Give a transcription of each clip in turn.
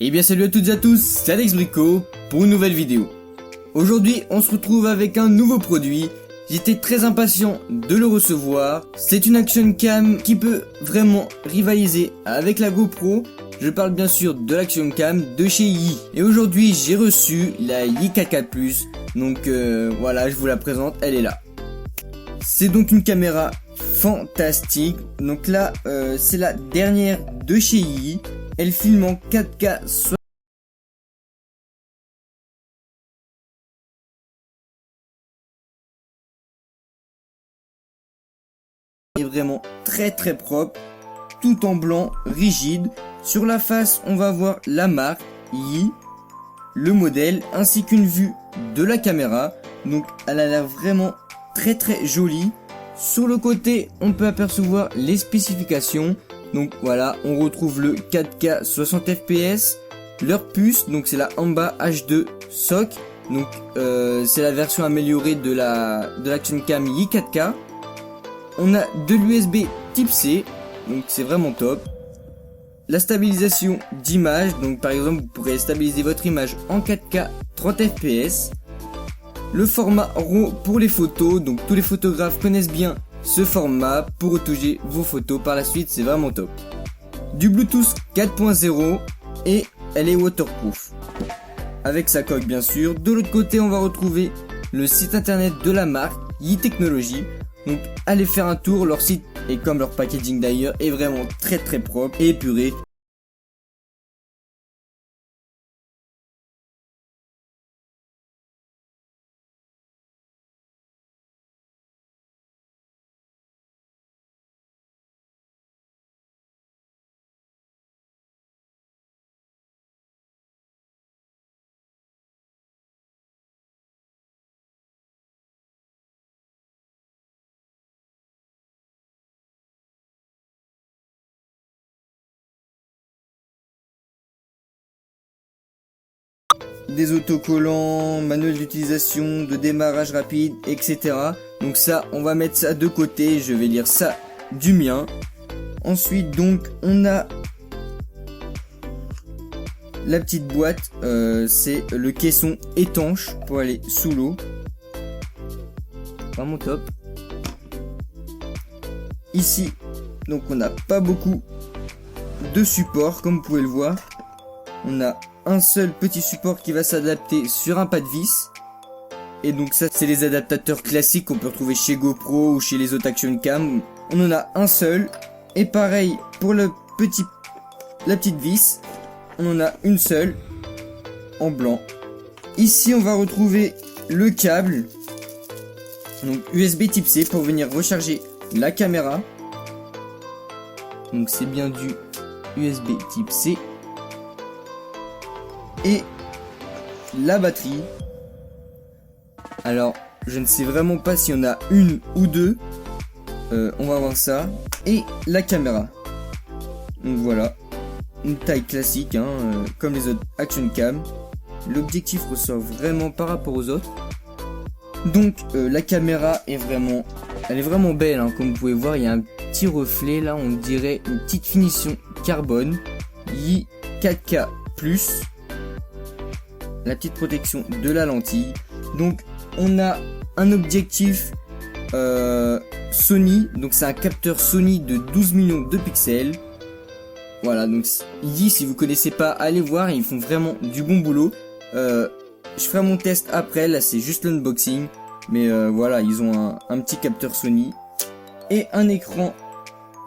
Et bien salut à toutes et à tous, c'est Alex Brico pour une nouvelle vidéo. Aujourd'hui on se retrouve avec un nouveau produit, j'étais très impatient de le recevoir. C'est une action cam qui peut vraiment rivaliser avec la GoPro. Je parle bien sûr de l'action cam de chez Yi. Et aujourd'hui j'ai reçu la Yi 4K+, donc voilà, je vous la présente, elle est là. C'est donc une caméra fantastique, donc là c'est la dernière de chez Yi. Elle filme en 4K 60. Est vraiment très propre, tout en blanc, rigide. Sur la face, on va voir la marque Yi, le modèle, ainsi qu'une vue de la caméra. Donc elle a l'air vraiment très jolie. Sur le côté, on peut apercevoir les spécifications. Donc voilà, on retrouve le 4K 60 fps, leur puce, donc c'est la Amba H2 SoC, donc c'est la version améliorée de l'action cam Yi 4K. On a de l'USB Type C, donc c'est vraiment top. La stabilisation d'image, donc par exemple vous pourrez stabiliser votre image en 4K 30 fps. Le format RAW pour les photos, donc tous les photographes connaissent bien ce format pour retoucher vos photos par la suite, c'est vraiment top. Du Bluetooth 4.0 et elle est waterproof. Avec sa coque bien sûr. De l'autre côté on va retrouver le site internet de la marque Yi Technology. Donc allez faire un tour, leur site et comme leur packaging d'ailleurs est vraiment très propre et épuré. Des autocollants, manuel d'utilisation, de démarrage rapide, etc. Donc ça, on va mettre ça de côté, je vais lire ça du mien. Ensuite, donc, on a la petite boîte, c'est le caisson étanche pour aller sous l'eau. Vraiment top. Ici, donc on n'a pas beaucoup de support, comme vous pouvez le voir. On a un seul petit support qui va s'adapter sur un pas de vis. Et donc ça c'est les adaptateurs classiques qu'on peut retrouver chez GoPro ou chez les autres action cam. On en a un seul. Et pareil pour la petite vis. On en a une seule en blanc. Ici on va retrouver le câble. Donc USB Type C pour venir recharger la caméra. Donc c'est bien du USB Type C. Et la batterie. Alors, je ne sais vraiment pas s'il y en a une ou deux. On va voir ça. Et la caméra. Donc voilà. Une taille classique, hein, comme les autres action cam. L'objectif ressort vraiment par rapport aux autres. Donc, la caméra est vraiment... Elle est vraiment belle, hein, comme vous pouvez voir. Il y a un petit reflet, là, on dirait une petite finition carbone. Yi 4K+. La petite protection de la lentille. Donc on a un objectif Sony, donc c'est un capteur Sony de 12 millions de pixels. Voilà, donc Yi, si vous connaissez pas, allez voir, ils font vraiment du bon boulot. Je ferai mon test après, là c'est juste l'unboxing, mais voilà, ils ont un petit capteur Sony et un écran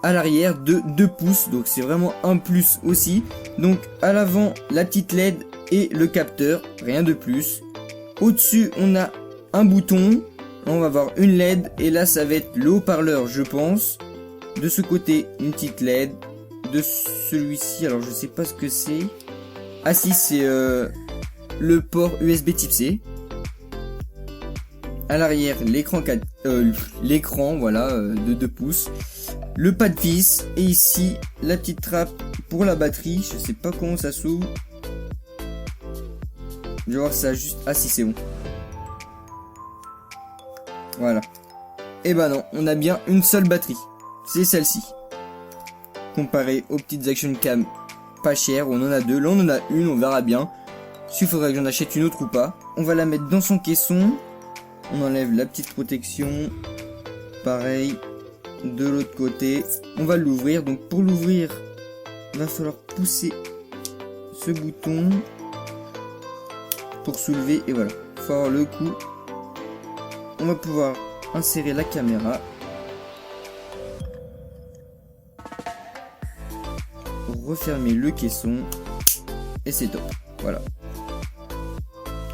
à l'arrière de 2 pouces, donc c'est vraiment un plus aussi. Donc à l'avant la petite LED et le capteur, rien de plus. Au-dessus on a un bouton, on va avoir une LED et là ça va être le haut-parleur je pense. De ce côté une petite LED, de celui-ci alors je sais pas ce que c'est. Ah si, c'est le port USB Type C. À l'arrière l'écran voilà de 2 pouces. Le pas de vis et ici la petite trappe pour la batterie, je sais pas comment ça s'ouvre. Je vais voir ça juste... Ah si, c'est bon. Voilà. Et bah non, on a bien une seule batterie. C'est celle-ci. Comparé aux petites action cam pas cher, on en a deux, là on en a une, on verra bien. S'il faudrait que j'en achète une autre ou pas. On va la mettre dans son caisson. On enlève la petite protection. Pareil, de l'autre côté. On va l'ouvrir, donc pour l'ouvrir, il va falloir pousser ce bouton pour soulever, et voilà, faut avoir le coup. On va pouvoir insérer la caméra. Refermer le caisson. Et c'est top. Voilà.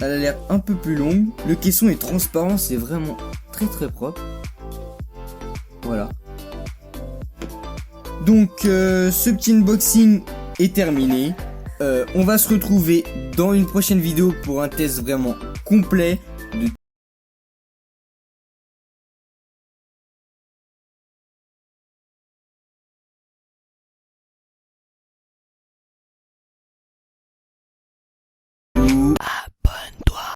Elle a l'air un peu plus longue. Le caisson est transparent, c'est vraiment très très propre. Voilà. Donc ce petit unboxing est terminé. On va se retrouver dans une prochaine vidéo pour un test vraiment complet de tout.